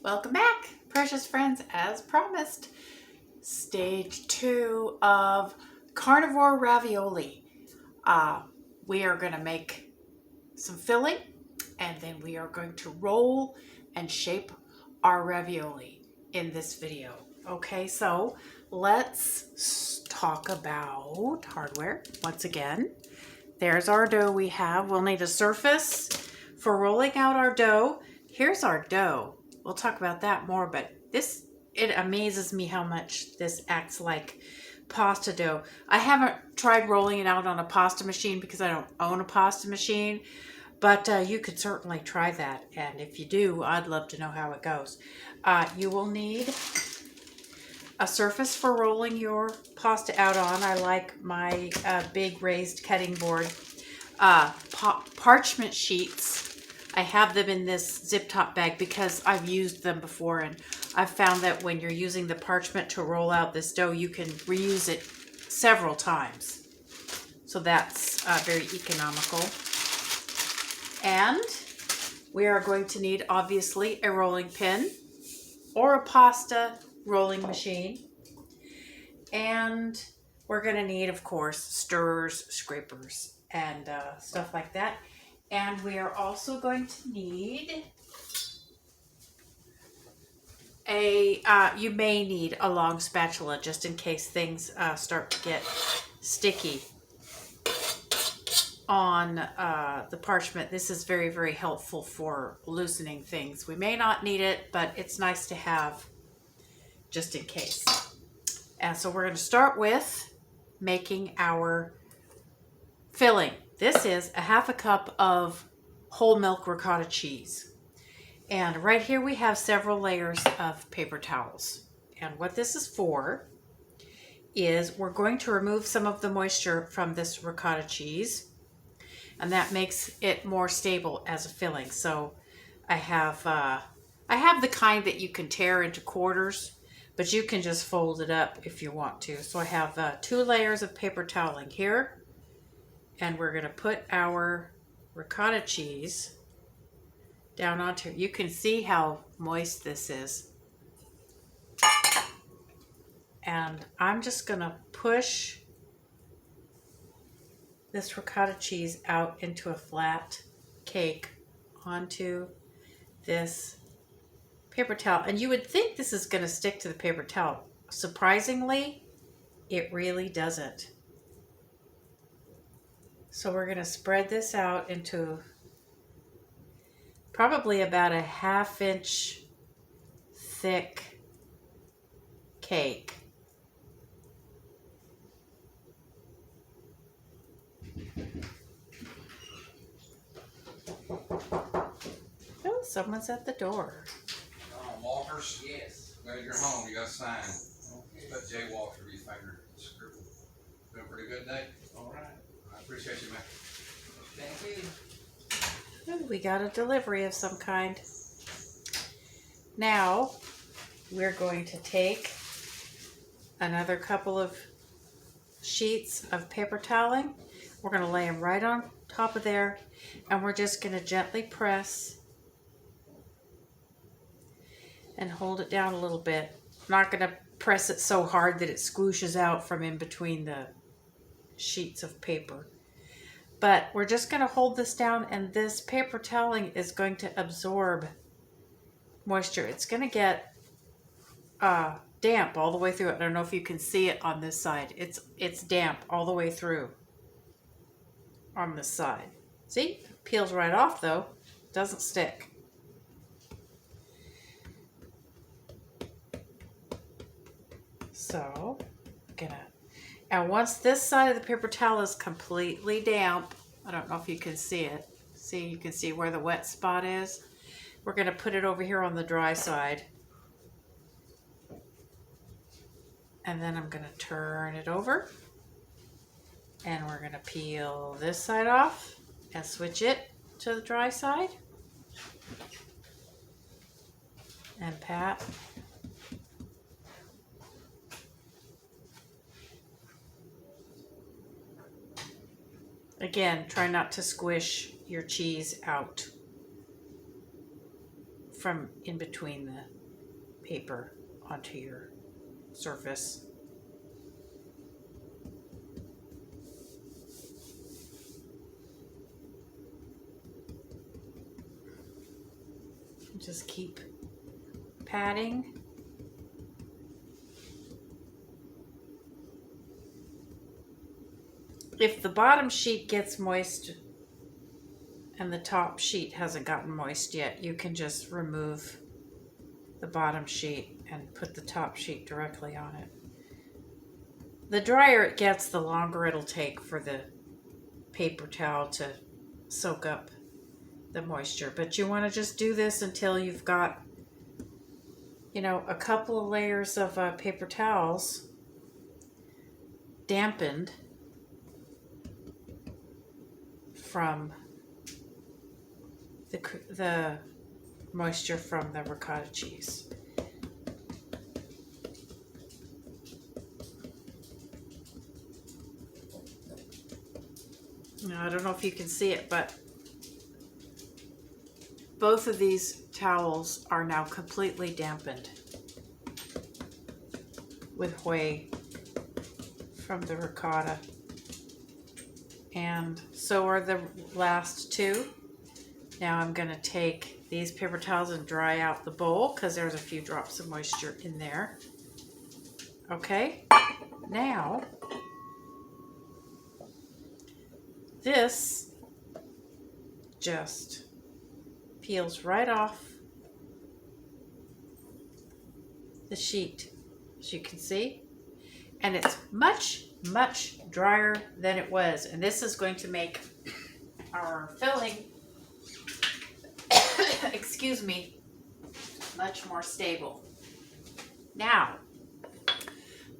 Welcome back, precious friends. As promised, stage 2 of Carnivore Ravioli. We are going to make some filling, and then we are going to roll and shape our ravioli in this video. Okay, so let's talk about hardware once again. There's our dough we have. We'll need a surface for rolling out our dough. Here's our dough. We'll talk about that more, but it amazes me how much this acts like pasta dough. I haven't tried rolling it out on a pasta machine because I don't own a pasta machine, but you could certainly try that. And if you do, I'd love to know how it goes. You will need a surface for rolling your pasta out on. I like my big raised cutting board. Parchment sheets. I have them in this zip top bag because I've used them before, and I've found that when you're using the parchment to roll out this dough, you can reuse it several times. So that's very economical. And we are going to need, obviously, a rolling pin or a pasta rolling machine. And we're going to need, of course, stirrers, scrapers, and stuff like that. And we are also going to need you may need a long spatula just in case things start to get sticky on the parchment. This is very, very helpful for loosening things. We may not need it, but it's nice to have just in case. And so we're going to start with making our filling. This is a half a cup of whole milk ricotta cheese. And right here we have several layers of paper towels. And what this is for is we're going to remove some of the moisture from this ricotta cheese. And that makes it more stable as a filling. So I have the kind that you can tear into quarters, but you can just fold it up if you want to. So I have 2 layers of paper toweling here. And we're going to put our ricotta cheese down onto it. You can see how moist this is. And I'm just going to push this ricotta cheese out into a flat cake onto this paper towel. And you would think this is going to stick to the paper towel. Surprisingly, it really doesn't. So we're going to spread this out into probably about a 1/2 inch thick cake. Oh, someone's at the door. Walters? Yes. Glad you're home. You got a sign. Okay. Let Jay Walter be your finger scribble. Doing a pretty good day? All right. I appreciate you, man. Thank you. Oh, we got a delivery of some kind. Now, we're going to take another couple of sheets of paper toweling. We're going to lay them right on top of there, and we're just going to gently press and hold it down a little bit. I'm not going to press it so hard that it squooshes out from in between the sheets of paper. But we're just going to hold this down, and this paper toweling is going to absorb moisture. It's going to get damp all the way through it. I don't know if you can see it on this side. It's damp all the way through on this side. See? It peels right off though. Doesn't stick. So, and once this side of the paper towel is completely damp, I don't know if you can see it. See, you can see where the wet spot is. We're going to put it over here on the dry side. And then I'm going to turn it over. And we're going to peel this side off and switch it to the dry side. And pat. Again, try not to squish your cheese out from in between the paper onto your surface. Just keep patting. If the bottom sheet gets moist and the top sheet hasn't gotten moist yet, you can just remove the bottom sheet and put the top sheet directly on it. The drier it gets, the longer it'll take for the paper towel to soak up the moisture. But you want to just do this until you've got, you know, a couple of layers of paper towels dampened from the moisture from the ricotta cheese. Now, I don't know if you can see it, but both of these towels are now completely dampened with whey from the ricotta. And so are the last two. Now I'm going to take these paper towels and dry out the bowl because there's a few drops of moisture in there. Okay, now this just peels right off the sheet, as you can see, and it's much drier than it was, and this is going to make our filling excuse me, much more stable. Now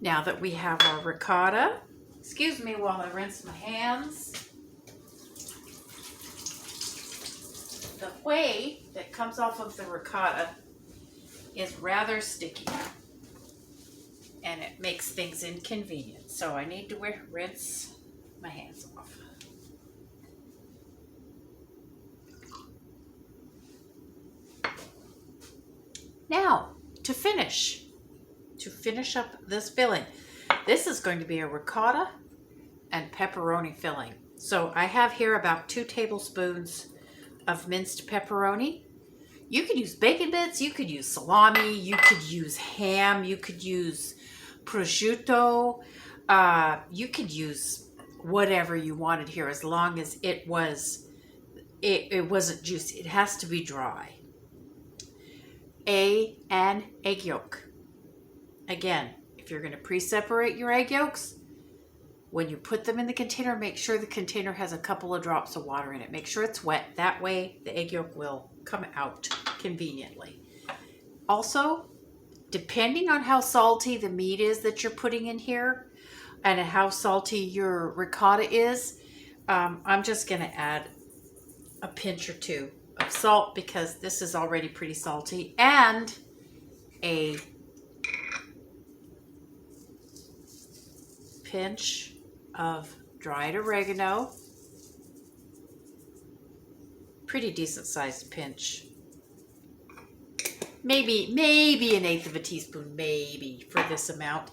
that we have our ricotta, excuse me while I rinse my hands. The whey that comes off of the ricotta is rather sticky and it makes things inconvenient. So I need to rinse my hands off. Now, to finish up this filling, this is going to be a ricotta and pepperoni filling. So I have here about 2 tablespoons of minced pepperoni. You could use bacon bits, you could use salami, you could use ham, you could use prosciutto, you could use whatever you wanted here as long as it wasn't juicy. It has to be dry. An egg yolk. Again, if you're going to pre-separate your egg yolks, when you put them in the container, make sure the container has a couple of drops of water in it. Make sure it's wet. That way the egg yolk will come out conveniently. Also, depending on how salty the meat is that you're putting in here and how salty your ricotta is, I'm just going to add a pinch or 2 of salt because this is already pretty salty, and a pinch of dried oregano, pretty decent sized pinch, maybe 1/8 of a teaspoon, maybe for this amount,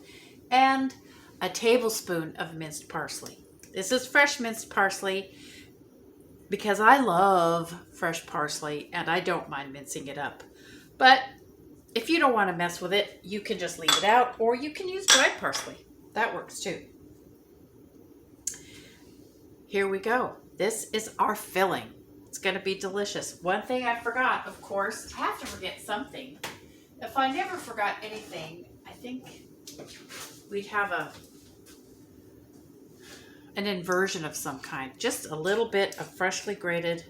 and a tablespoon of minced parsley. This is fresh minced parsley because I love fresh parsley and I don't mind mincing it up. But if you don't want to mess with it, you can just leave it out, or you can use dried parsley. That works too. Here we go. This is our filling. It's going to be delicious. One thing I forgot, of course, I have to forget something. If I never forgot anything, I think we'd have an inversion of some kind. Just a little bit of freshly grated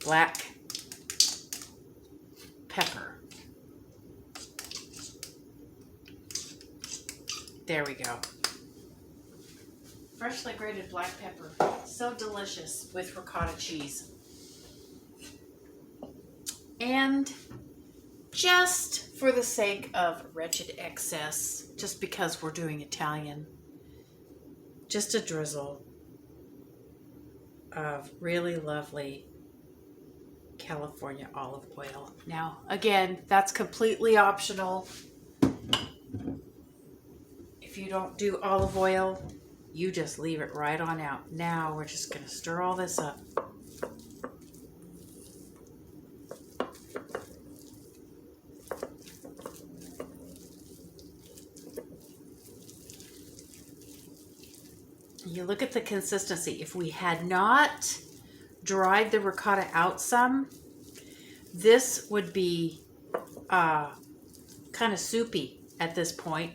black pepper. There we go. Freshly grated black pepper. So delicious with ricotta cheese. And just for the sake of wretched excess, just because we're doing Italian, just a drizzle of really lovely California olive oil. Now, again, that's completely optional. If you don't do olive oil, you just leave it right on out. Now we're just going to stir all this up. You look at the consistency. If we had not dried the ricotta out some, this would be kind of soupy at this point,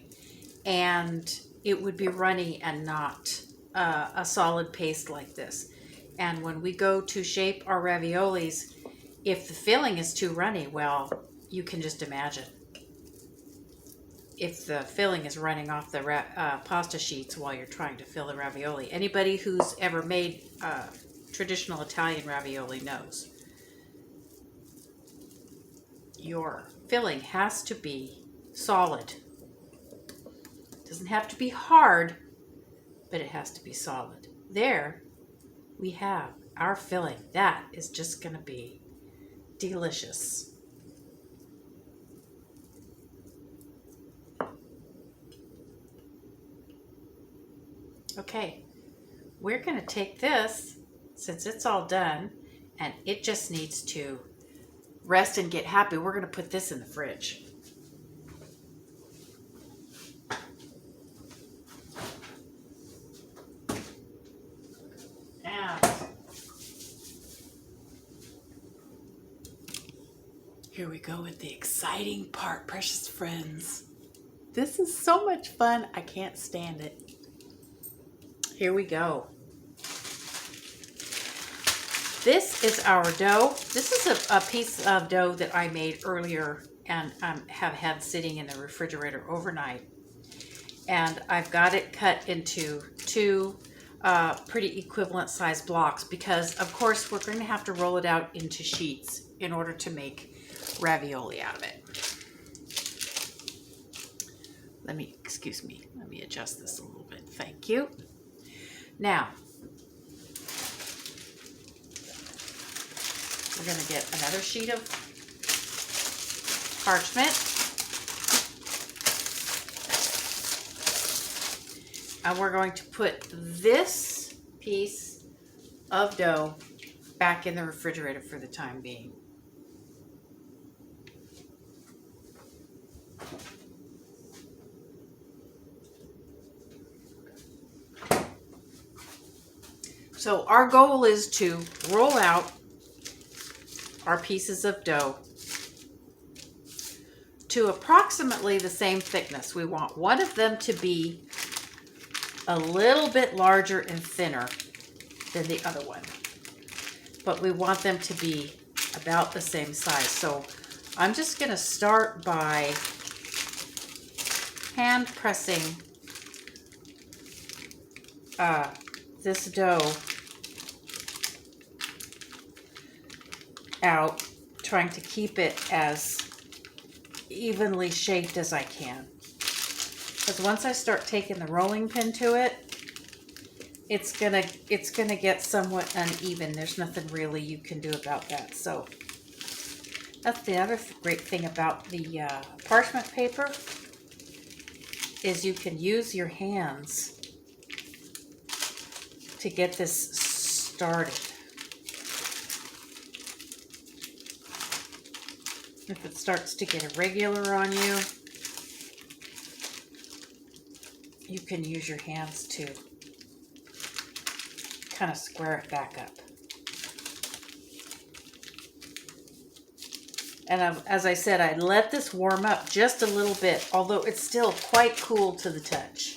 and it would be runny and not a solid paste like this. And when we go to shape our raviolis, if the filling is too runny, well, you can just imagine. If the filling is running off the pasta sheets while you're trying to fill the ravioli. Anybody who's ever made traditional Italian ravioli knows. Your filling has to be solid. It doesn't have to be hard, but it has to be solid. There we have our filling. That is just going to be delicious. Okay, we're going to take this, since it's all done, and it just needs to rest and get happy. We're going to put this in the fridge. And here we go with the exciting part, precious friends. This is so much fun. I can't stand it. Here we go. This is our dough. This is a piece of dough that I made earlier and have had sitting in the refrigerator overnight. And I've got it cut into two pretty equivalent size blocks because, of course, we're going to have to roll it out into sheets in order to make ravioli out of it. Let me adjust this a little bit. Thank you. Now, we're going to get another sheet of parchment. And we're going to put this piece of dough back in the refrigerator for the time being. So our goal is to roll out our pieces of dough to approximately the same thickness. We want one of them to be a little bit larger and thinner than the other one, but we want them to be about the same size. So I'm just going to start by hand pressing this dough out, trying to keep it as evenly shaped as I can. Because once I start taking the rolling pin to it, it's gonna get somewhat uneven. There's nothing really you can do about that. So that's the other great thing about the parchment paper, is you can use your hands to get this started. If it starts to get irregular on you, you can use your hands to kind of square it back up. And as I said, I let this warm up just a little bit, although it's still quite cool to the touch.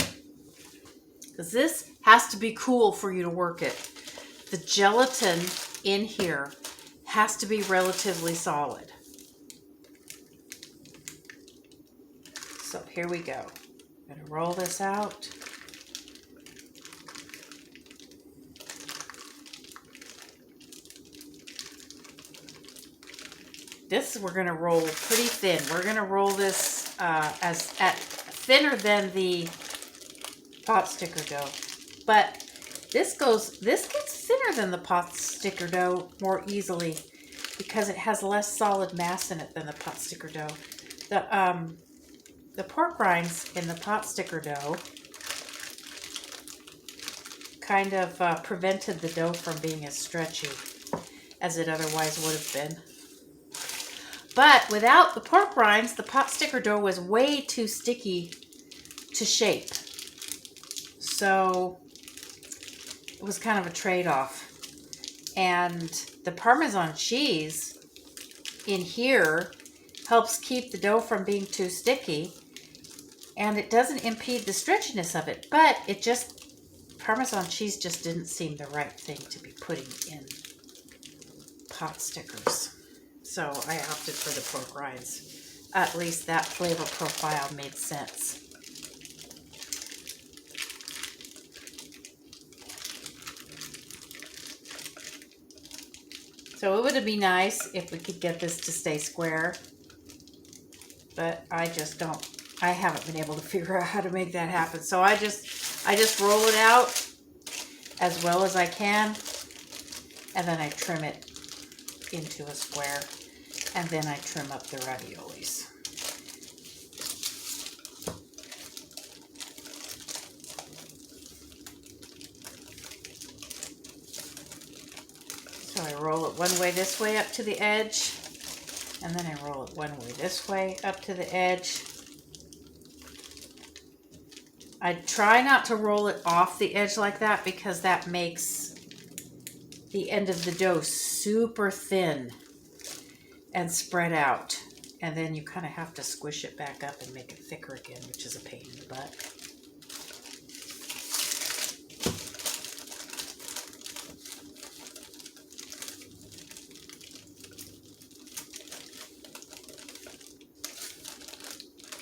Because this has to be cool for you to work it. The gelatin in here has to be relatively solid. So here we go. I'm going to roll this out. This we're going to roll pretty thin. We're going to roll this thinner than the pot sticker dough. But this gets thinner than the pot sticker dough more easily because it has less solid mass in it than the pot sticker dough. The pork rinds in the pot sticker dough kind of prevented the dough from being as stretchy as it otherwise would have been. But without the pork rinds, the pot sticker dough was way too sticky to shape. So it was kind of a trade-off. And the Parmesan cheese in here helps keep the dough from being too sticky, and it doesn't impede the stretchiness of it, but Parmesan cheese just didn't seem the right thing to be putting in pot stickers. So I opted for the pork rinds. At least that flavor profile made sense. So it would be nice if we could get this to stay square, but I haven't been able to figure out how to make that happen. So I just roll it out as well as I can, and then I trim it into a square, and then I trim up the raviolis. So I roll it one way this way up to the edge, and then I roll it one way this way up to the edge. I try not to roll it off the edge like that because that makes the end of the dough super thin and spread out. And then you kind of have to squish it back up and make it thicker again, which is a pain in the butt.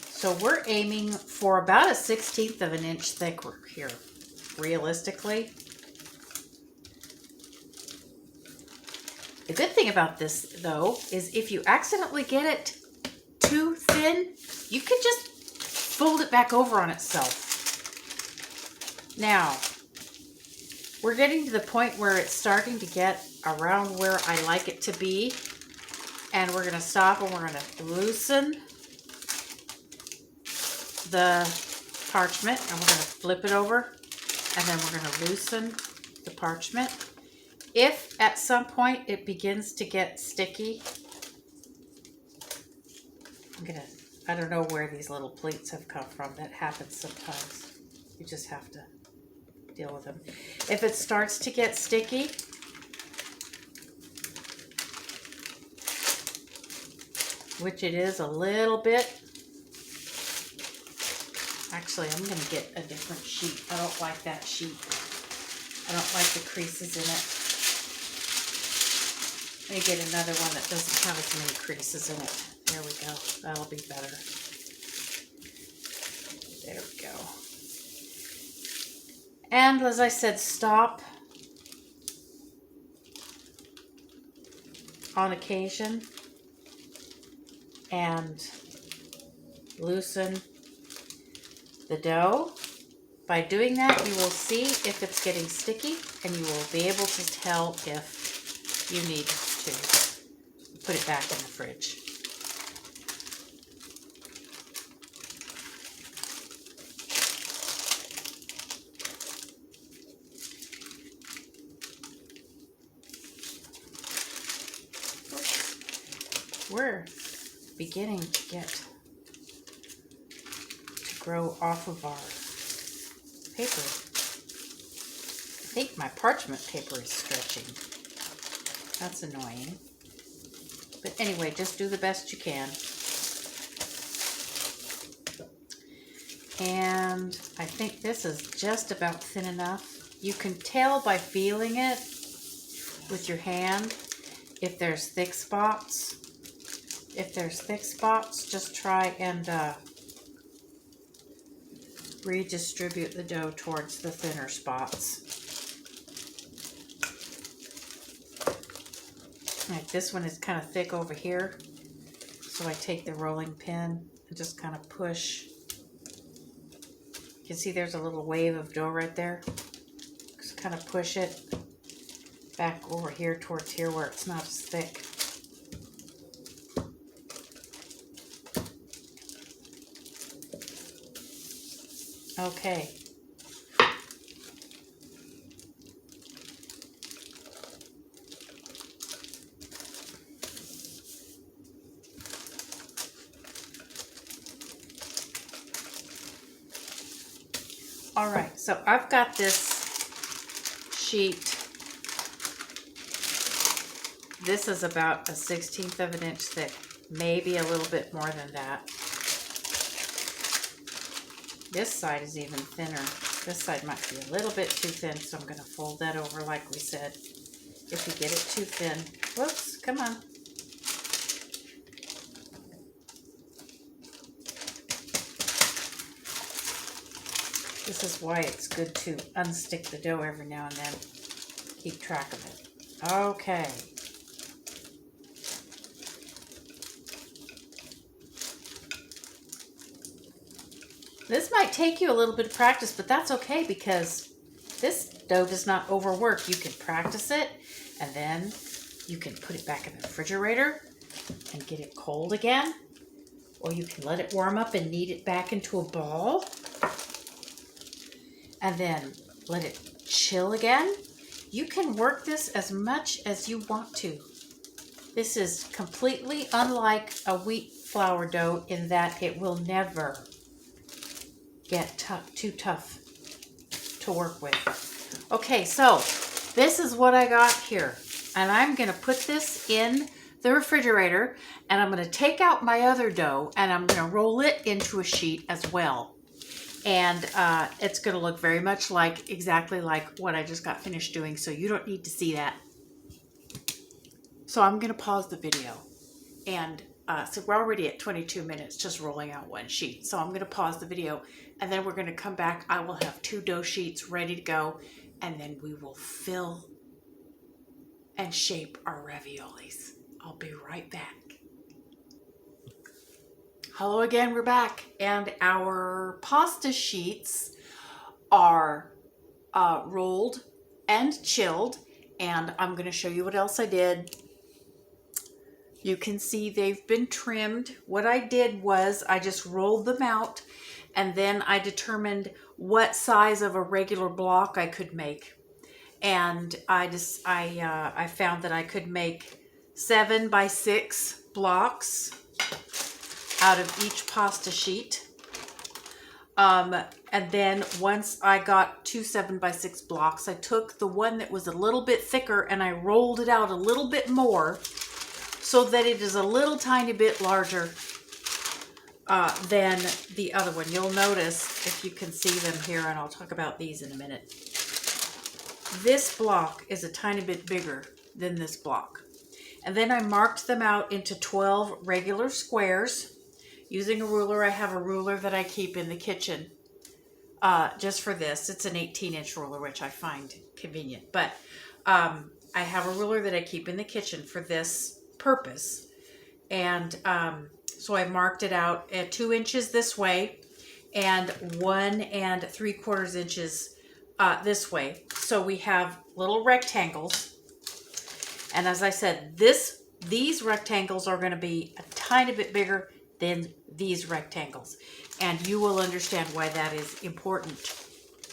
So we're aiming for about a 1/16 of an inch thick here, realistically. The good thing about this, though, is if you accidentally get it too thin, you can just fold it back over on itself. Now, we're getting to the point where it's starting to get around where I like it to be. And we're going to stop and we're going to loosen the parchment, and we're going to flip it over, and then we're going to loosen the parchment. If at some point it begins to get sticky, I don't know where these little pleats have come from. That happens sometimes. You just have to deal with them. If it starts to get sticky, which it is a little bit. Actually, I'm going to get a different sheet. I don't like that sheet. I don't like the creases in it. Let me get another one that doesn't have as many creases in it. There we go. That'll be better. There we go. And as I said, stop on occasion and loosen the dough. By doing that, you will see if it's getting sticky, and you will be able to tell if you need to put it back in the fridge. We're beginning to get grow off of our paper. I think my parchment paper is stretching. That's annoying. But anyway, just do the best you can. And I think this is just about thin enough. You can tell by feeling it with your hand if there's thick spots. If there's thick spots, just try and redistribute the dough towards the thinner spots. Like this one is kind of thick over here, so I take the rolling pin and just kind of push. You can see there's a little wave of dough right there. Just kind of push it back over here towards here where it's not as thick. Okay. All right, so I've got this sheet. This is about a 1/16 of an inch thick, maybe a little bit more than that. This side is even thinner. This side might be a little bit too thin, so I'm going to fold that over like we said. If you get it too thin, whoops, come on. This is why it's good to unstick the dough every now and then. Keep track of it. Okay. This might take you a little bit of practice, but that's okay because this dough does not overwork. You can practice it and then you can put it back in the refrigerator and get it cold again. Or you can let it warm up and knead it back into a ball. And then let it chill again. You can work this as much as you want to. This is completely unlike a wheat flour dough in that it will never get too tough to work with. Okay, so this is what I got here. And I'm going to put this in the refrigerator and I'm going to take out my other dough and I'm going to roll it into a sheet as well. And it's going to look very much like, exactly like what I just got finished doing, so you don't need to see that. So I'm going to pause the video. And so we're already at 22 minutes just rolling out one sheet. So I'm going to pause the video and then we're going to come back. I will have 2 dough sheets ready to go and then we will fill and shape our raviolis. I'll be right back. Hello again, we're back, and our pasta sheets are rolled and chilled, and I'm going to show you what else I did. You can see they've been trimmed. What I did was I just rolled them out, and then I determined what size of a regular block I could make, and I found that I could make 7 by 6 blocks out of each pasta sheet. And then once I got 2 7 by 6 blocks, I took the one that was a little bit thicker and I rolled it out a little bit more so that it is a little tiny bit larger than the other one. You'll notice, if you can see them here, and I'll talk about these in a minute, this block is a tiny bit bigger than this block. And then I marked them out into 12 regular squares. Using a ruler, I have a ruler that I keep in the kitchen just for this. It's an 18-inch ruler, which I find convenient. But I have a ruler that I keep in the kitchen for this purpose. And so I marked it out at 2 inches this way and 1 3/4 inches this way. So we have little rectangles. And as I said, these rectangles are going to be a tiny bit bigger than these rectangles. And you will understand why that is important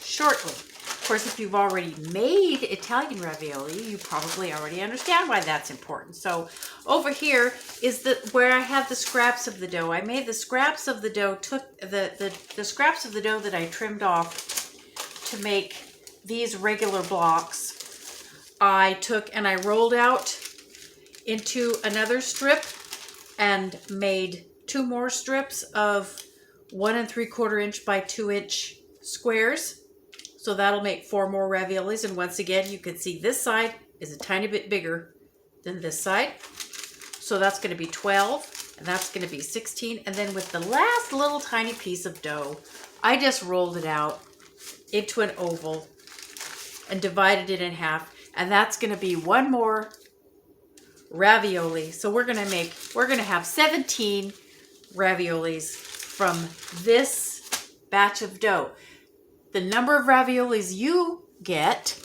shortly. Of course, if you've already made Italian ravioli, you probably already understand why that's important. So over here is where I have the scraps of the dough. I made the scraps of the dough, took the scraps of the dough that I trimmed off to make these regular blocks. I took and I rolled out into another strip and made 2 more strips of 1 3/4 inch by 2 inch squares. So that'll make 4 more raviolis. And once again, you can see this side is a tiny bit bigger than this side. So that's going to be 12 and that's going to be 16. And then with the last little tiny piece of dough, I just rolled it out into an oval and divided it in half. And that's going to be 1 more ravioli. So we're going to have 17 raviolis from this batch of dough. The number of raviolis you get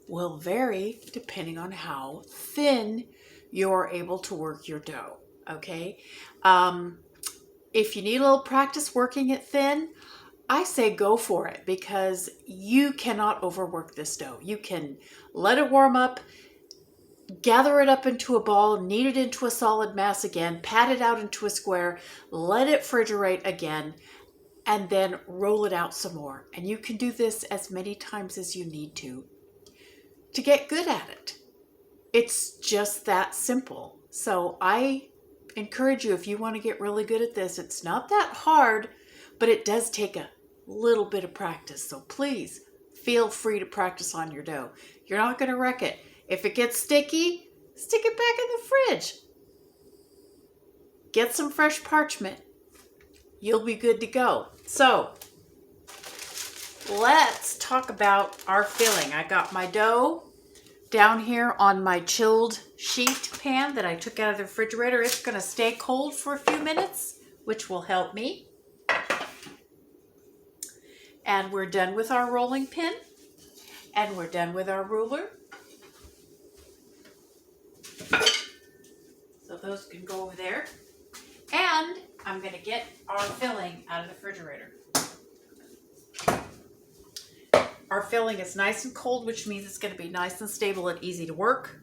will vary depending on how thin you're able to work your dough. Okay. If you need a little practice working it thin, I say go for it because you cannot overwork this dough. You can let it warm up, gather it up into a ball, knead it into a solid mass again, pat it out into a square, let it refrigerate again, and then roll it out some more. And you can do this as many times as you need to get good at it. It's just that simple. So I encourage you, if you want to get really good at this, it's not that hard, but it does take a little bit of practice. So please feel free to practice on your dough. You're not going to wreck it. If it gets sticky, stick it back in the fridge. Get some fresh parchment. You'll be good to go. So let's talk about our filling. I got my dough down here on my chilled sheet pan that I took out of the refrigerator. It's going to stay cold for a few minutes, which will help me. And we're done with our rolling pin. And we're done with our ruler. So those can go over there. And I'm going to get our filling out of the refrigerator. Our filling is nice and cold, which means it's going to be nice and stable and easy to work.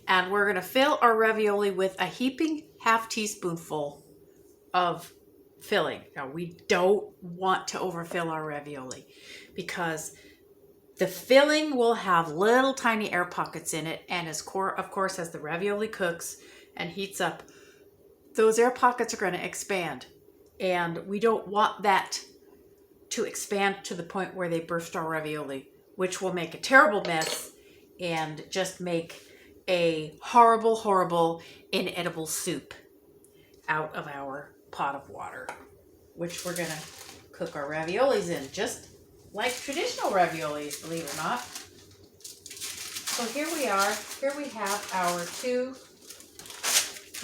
And we're going to fill our ravioli with a heaping half teaspoonful of filling. Now, we don't want to overfill our ravioli because the filling will have little tiny air pockets in it. And of course, as the ravioli cooks and heats up, those air pockets are going to expand. And we don't want that to expand to the point where they burst our ravioli, which will make a terrible mess and just make a horrible, horrible, inedible soup out of our pot of water, which we're going to cook our raviolis in, just like traditional raviolis, believe it or not. So here we are. Here we have our 2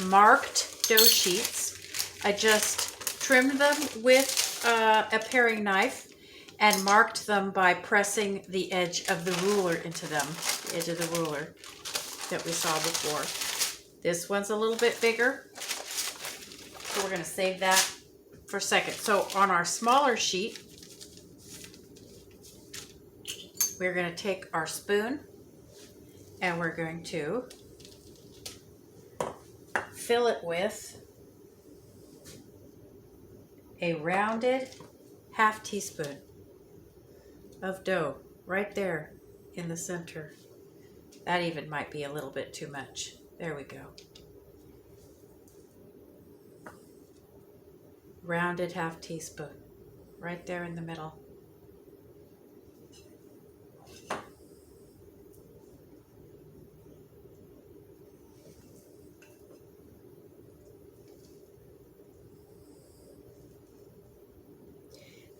marked dough sheets. I just trimmed them with a paring knife and marked them by pressing the edge of the ruler into them, the edge of the ruler that we saw before. This one's a little bit bigger, so we're going to save that for a second. So on our smaller sheet, we're going to take our spoon and we're going to fill it with a rounded half teaspoon of dough right there in the center. That even might be a little bit too much. There we go. Rounded half teaspoon right there in the middle.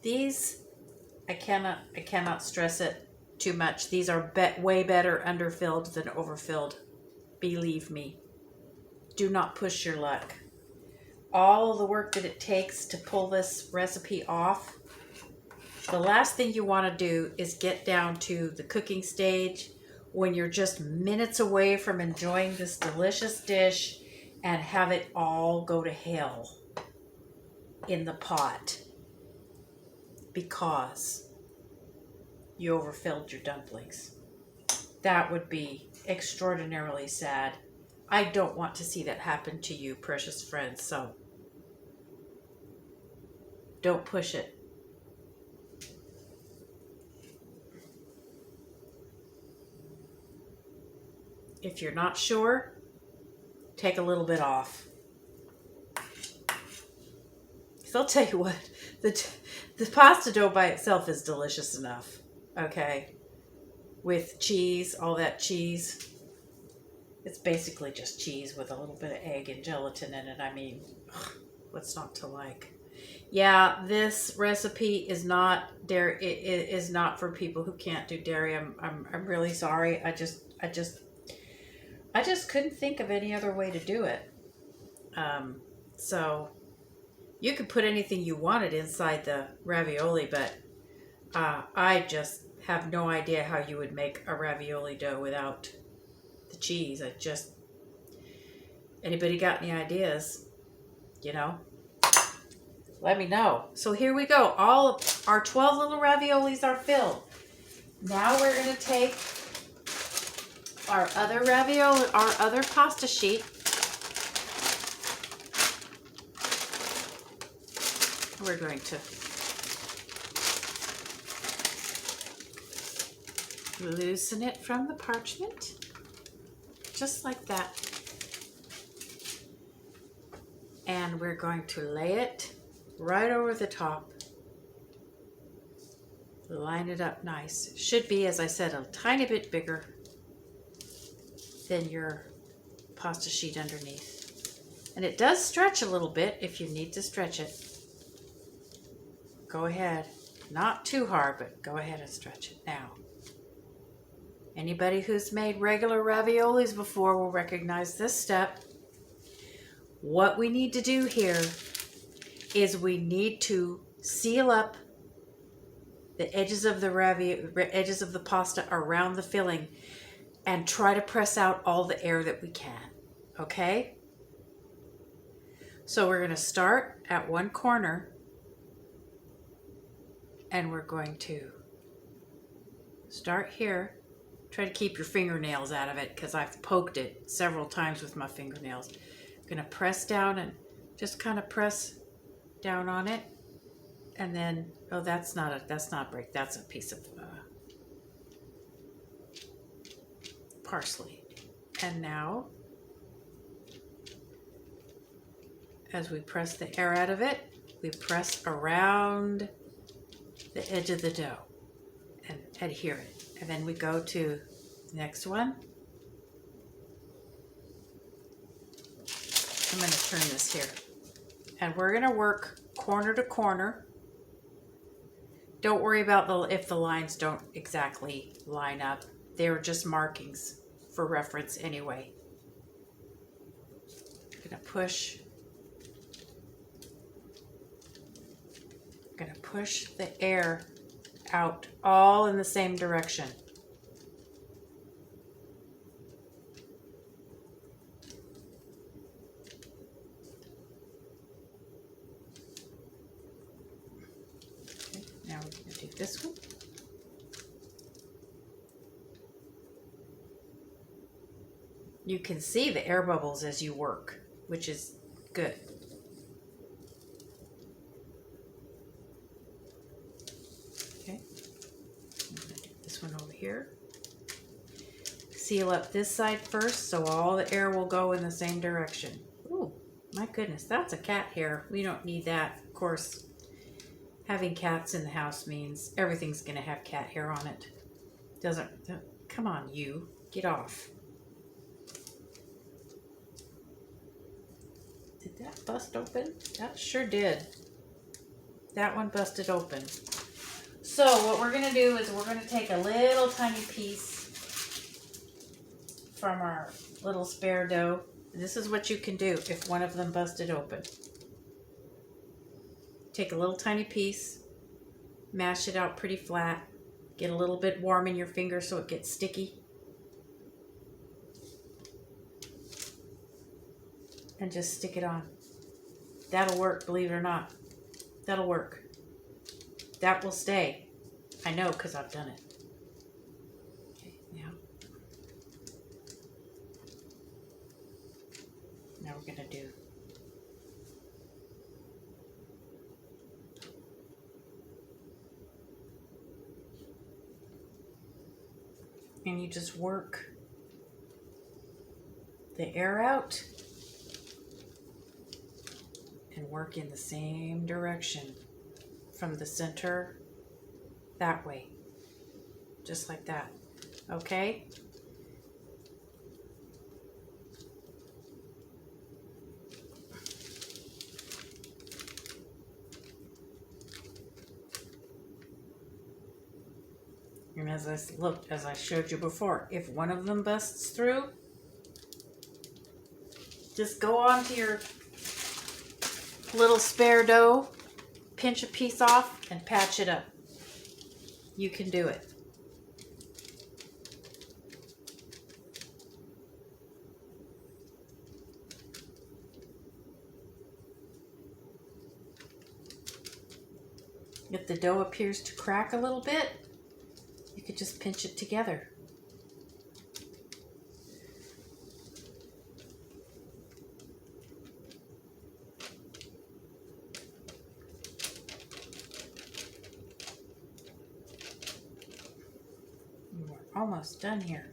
These, I cannot stress it too much. These are way better underfilled than overfilled. Believe me. Do not push your luck. All the work that it takes to pull this recipe off, the last thing you want to do is get down to the cooking stage when you're just minutes away from enjoying this delicious dish and have it all go to hell in the pot because you overfilled your dumplings. That would be extraordinarily sad. I don't want to see that happen to you, precious friends, so don't push it. If you're not sure, take a little bit off. So I'll tell you what, the pasta dough by itself is delicious enough, okay? With cheese, all that cheese. It's basically just cheese with a little bit of egg and gelatin in it. I mean, what's not to like? Yeah, this recipe is not dairy. It is not for people who can't do dairy. I'm really sorry. I just couldn't think of any other way to do it. So you could put anything you wanted inside the ravioli, but I just have no idea how you would make a ravioli dough without the cheese. Anybody got any ideas? You know? let me know. So here we go. All of our 12 little raviolis are filled. Now we're going to take our other ravioli, our other pasta sheet. We're going to loosen it from the parchment, just like that. And we're going to lay it right over the top. Line it up nice. Should be, as I said, a tiny bit bigger than your pasta sheet underneath. And it does stretch a little bit if you need to stretch it. Go ahead. Not too hard, but go ahead and stretch it. Now, anybody who's made regular raviolis before will recognize this step. What we need to do here is we need to seal up the edges of the edges of the pasta around the filling and try to press out all the air that we can. Okay? So we're going to start at one corner and we're going to start here. Try to keep your fingernails out of it because I've poked it several times with my fingernails. I'm going to press down and just kind of press down on it. And then, oh, that's not a brick. That's a piece of parsley. And now, as we press the air out of it, we press around the edge of the dough and adhere it. And then we go to the next one. I'm going to turn this here. And we're going to work corner to corner. Don't worry about if the lines don't exactly line up. They're just markings for reference anyway. I'm going to push. I'm going to push the air out all in the same direction. Okay, now we're going to take this one. You can see the air bubbles as you work, which is good. Okay, I'm going to do this one over here. Seal up this side first so all the air will go in the same direction. Ooh, my goodness, that's a cat hair. We don't need that. Of course, having cats in the house means everything's going to have cat hair on it. Come on, you. Get off. Did that bust open? That sure did. That one busted open. So what we're going to do is we're going to take a little tiny piece from our little spare dough. This is what you can do if one of them busted open. Take a little tiny piece, mash it out pretty flat, get a little bit warm in your finger so it gets sticky. And just stick it on. That'll work, believe it or not. That'll work. That will stay. I know because I've done it. Okay, now we're going to do and you just work the air out and work in the same direction from the center that way, just like that. Okay? And as I showed you before, if one of them busts through, just go on to your little spare dough, pinch a piece off, and patch it up. You can do it. If the dough appears to crack a little bit, you could just pinch it together. We're almost done here.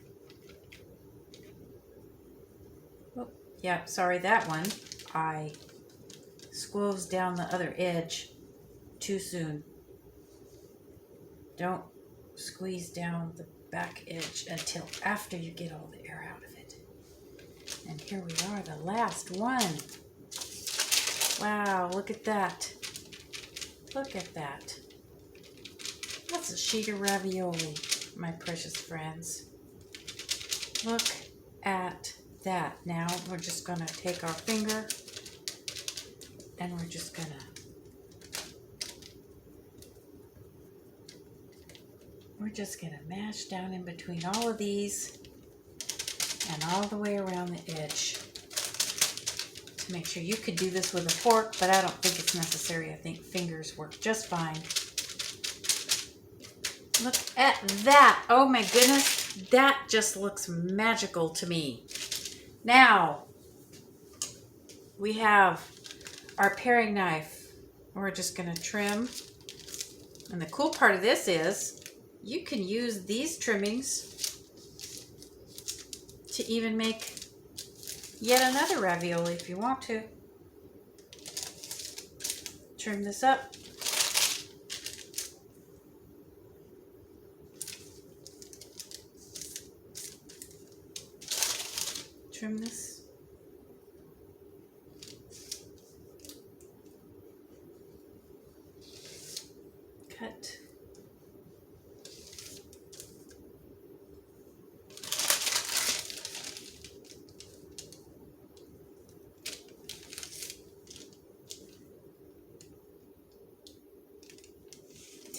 Oh, yeah, sorry, that one. I squoze down the other edge too soon. Don't squeeze down the back edge until after you get all the air out of it. And here we are, the last one. Wow, look at that. Look at that. That's a sheet of ravioli, my precious friends. Look at that. Now we're just gonna take our finger and we're just gonna mash down in between all of these and all the way around the edge to make sure. You could do this with a fork, but I don't think it's necessary. I think fingers work just fine. Look at that. Oh my goodness. That just looks magical to me. Now, we have our paring knife. We're just going to trim. And the cool part of this is you can use these trimmings to even make yet another ravioli if you want to. Trim this up. Trim this. Cut.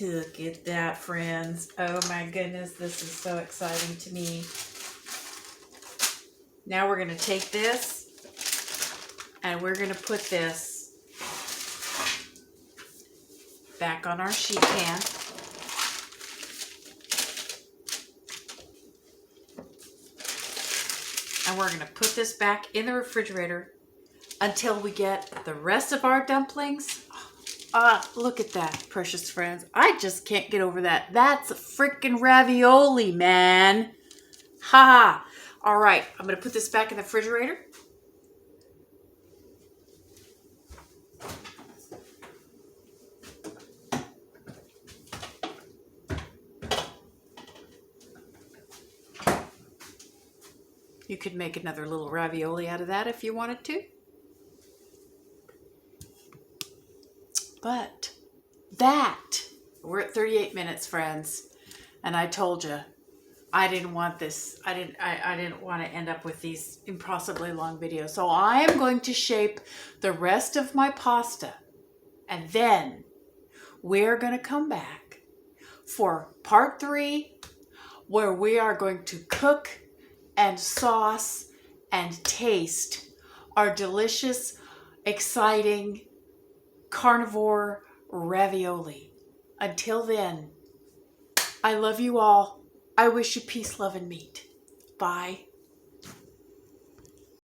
Look at that, friends. Oh my goodness, this is so exciting to me. Now we're going to take this and we're going to put this back on our sheet pan. And we're going to put this back in the refrigerator until we get the rest of our dumplings. Look at that, precious friends. I just can't get over that. That's a freaking ravioli, man. Ha! All right, I'm going to put this back in the refrigerator. You could make another little ravioli out of that if you wanted to. But we're at 38 minutes, friends. And I told you, I didn't want this. I didn't want to end up with these impossibly long videos. So I am going to shape the rest of my pasta. And then we're going to come back for part 3, where we are going to cook and sauce and taste our delicious, exciting carnivore ravioli. Until then, I love you all. I wish you peace, love, and meat. Bye.